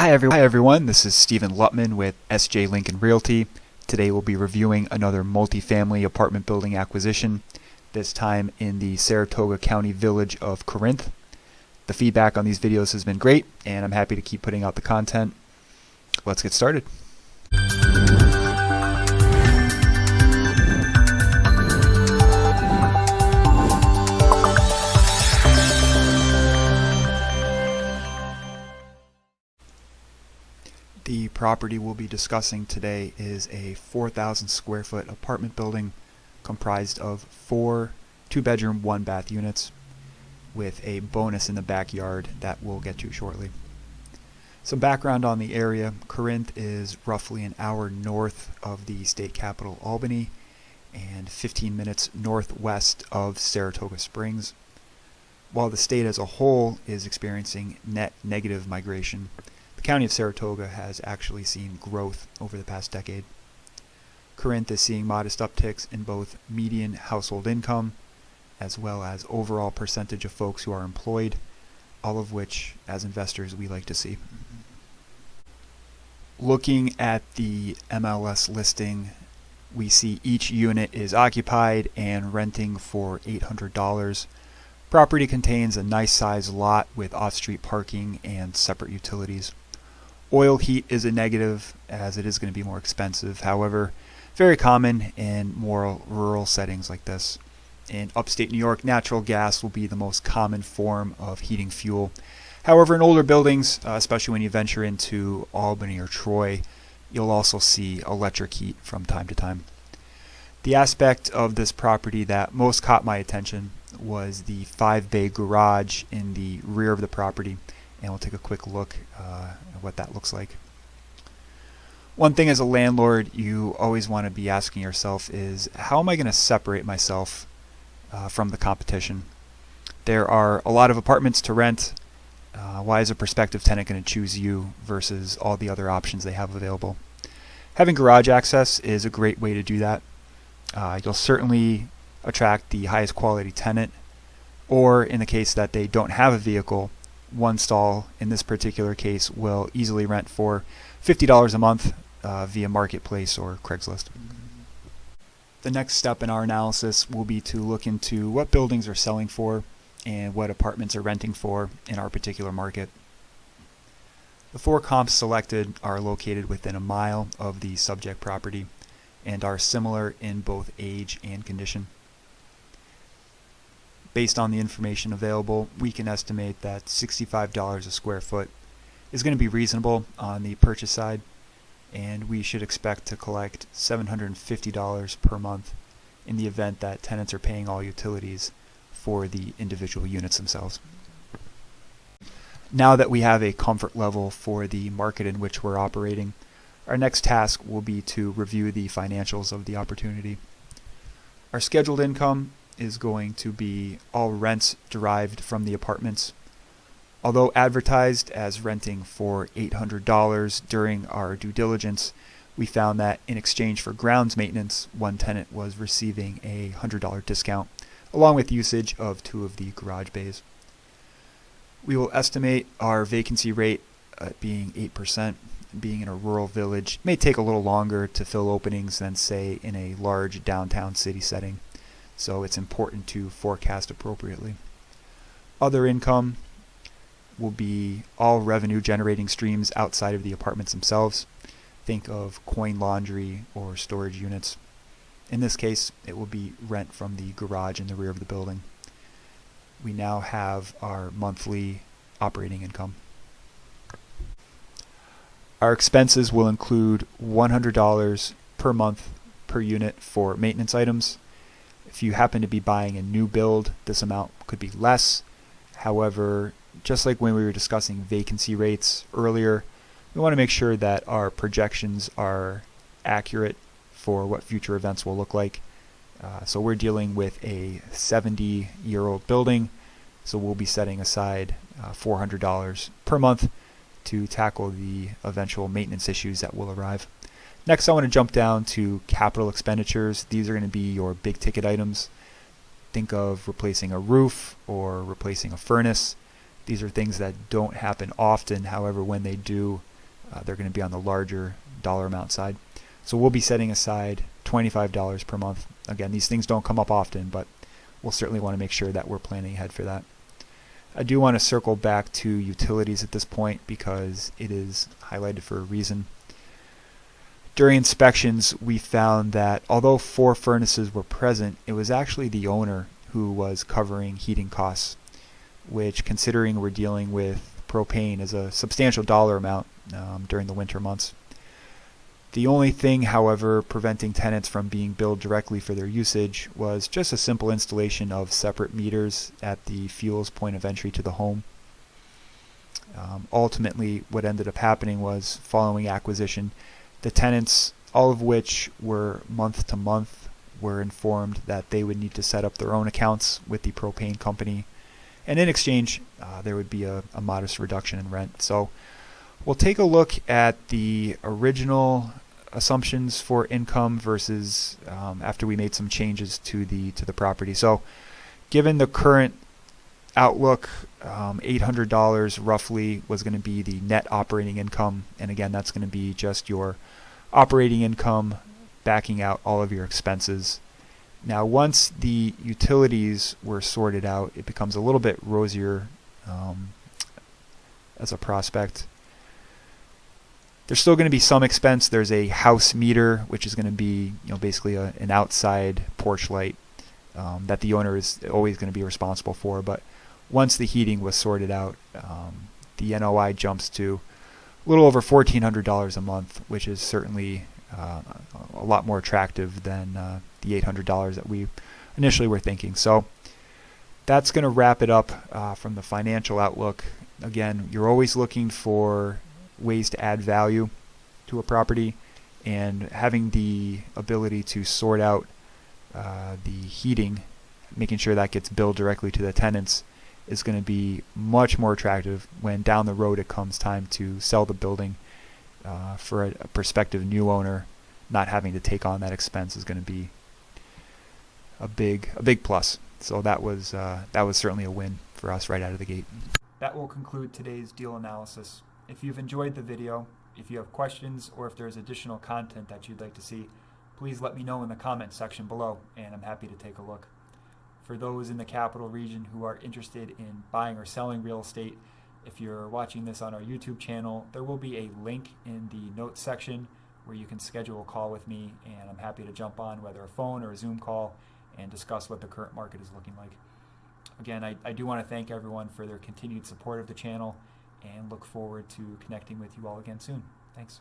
Hi everyone, this is Stephen Lutman with SJ Lincoln Realty. Today we'll be reviewing another multifamily apartment building acquisition, this time in the Saratoga County village of Corinth. The feedback on these videos has been great, and I'm happy to keep putting out the content. Let's get started. The property we'll be discussing today is a 4,000 square foot apartment building comprised of 4 2-bedroom, 1-bath units with a bonus in the backyard that we'll get to shortly. Some background on the area: Corinth is roughly an hour north of the state capital Albany and 15 minutes northwest of Saratoga Springs. While the state as a whole is experiencing net negative migration, the county of Saratoga has actually seen growth over the past decade. Corinth is seeing modest upticks in both median household income as well as overall percentage of folks who are employed, all of which, as investors, we like to see. Looking at the MLS listing, we see each unit is occupied and renting for $800. Property contains a nice sized lot with off-street parking and separate utilities. Oil heat is a negative, as it is going to be more expensive. However, very common in more rural settings like this. In upstate New York, natural gas will be the most common form of heating fuel. However, in older buildings, especially when you venture into Albany or Troy, you'll also see electric heat from time to time. The aspect of this property that most caught my attention was the 5-bay garage in the rear of the property, and we'll take a quick look at what that looks like. One thing as a landlord you always want to be asking yourself is, how am I going to separate myself from the competition? There are a lot of apartments to rent. Why is a prospective tenant going to choose you versus all the other options they have available? Having garage access is a great way to do that. You'll certainly attract the highest quality tenant, or in the case that they don't have a vehicle, one stall in this particular case will easily rent for $50 a month via Marketplace or Craigslist. The next step in our analysis will be to look into what buildings are selling for and what apartments are renting for in our particular market. The 4 comps selected are located within a mile of the subject property and are similar in both age and condition. Based on the information available, we can estimate that $65 a square foot is going to be reasonable on the purchase side, and we should expect to collect $750 per month in the event that tenants are paying all utilities for the individual units themselves. Now that we have a comfort level for the market in which we're operating, our next task will be to review the financials of the opportunity. Our scheduled income is going to be all rents derived from the apartments. Although advertised as renting for $800 during our due diligence, we found that in exchange for grounds maintenance, one tenant was receiving a $100 discount, along with usage of 2 of the garage bays. We will estimate our vacancy rate at being 8%. Being in a rural village may take a little longer to fill openings than, say, in a large downtown city setting, so it's important to forecast appropriately. Other income will be all revenue generating streams outside of the apartments themselves. Think of coin laundry or storage units. In this case, it will be rent from the garage in the rear of the building. We now have our monthly operating income. Our expenses will include $100 per month per unit for maintenance items. If you happen to be buying a new build, this amount could be less. However, just like when we were discussing vacancy rates earlier, we want to make sure that our projections are accurate for what future events will look like. So we're dealing with a 70-year-old building, so we'll be setting aside $400 per month to tackle the eventual maintenance issues that will arrive. Next, I want to jump down to capital expenditures. These are going to be your big ticket items. Think of replacing a roof or replacing a furnace. These are things that don't happen often. However, when they do, they're going to be on the larger dollar amount side. So we'll be setting aside $25 per month. Again, these things don't come up often, but we'll certainly want to make sure that we're planning ahead for that. I do want to circle back to utilities at this point because it is highlighted for a reason. During inspections, we found that although 4 furnaces were present, it was actually the owner who was covering heating costs, which, considering we're dealing with propane, is a substantial dollar amount during the winter months. The only thing, however, preventing tenants from being billed directly for their usage was just a simple installation of separate meters at the fuel's point of entry to the home. Ultimately, what ended up happening was, following acquisition, the tenants, all of which were month to month, were informed that they would need to set up their own accounts with the propane company, and in exchange, there would be a modest reduction in rent. So we'll take a look at the original assumptions for income versus after we made some changes to the property. So given the current outlook, $800 roughly was going to be the net operating income, and again, that's going to be just your operating income backing out all of your expenses. Now, once the utilities were sorted out, it becomes a little bit rosier as a prospect. There's still going to be some expense. There's a house meter, which is going to be, basically an outside porch light that the owner is always going to be responsible for. But once the heating was sorted out, the NOI jumps to a little over $1,400 a month, which is certainly a lot more attractive than the $800 that we initially were thinking. So that's going to wrap it up from the financial outlook. Again, you're always looking for ways to add value to a property, and having the ability to sort out the heating, making sure that gets billed directly to the tenants, is going to be much more attractive when down the road it comes time to sell the building. For a prospective new owner, not having to take on that expense is going to be a big plus. So that was certainly a win for us right out of the gate. That will conclude today's deal analysis. If you've enjoyed the video, if you have questions, or if there's additional content that you'd like to see, please let me know in the comments section below, and I'm happy to take a look. For those in the capital region who are interested in buying or selling real estate, if you're watching this on our YouTube channel, there will be a link in the notes section where you can schedule a call with me, and I'm happy to jump on, whether a phone or a Zoom call, and discuss what the current market is looking like. Again, I do want to thank everyone for their continued support of the channel, and look forward to connecting with you all again soon. Thanks.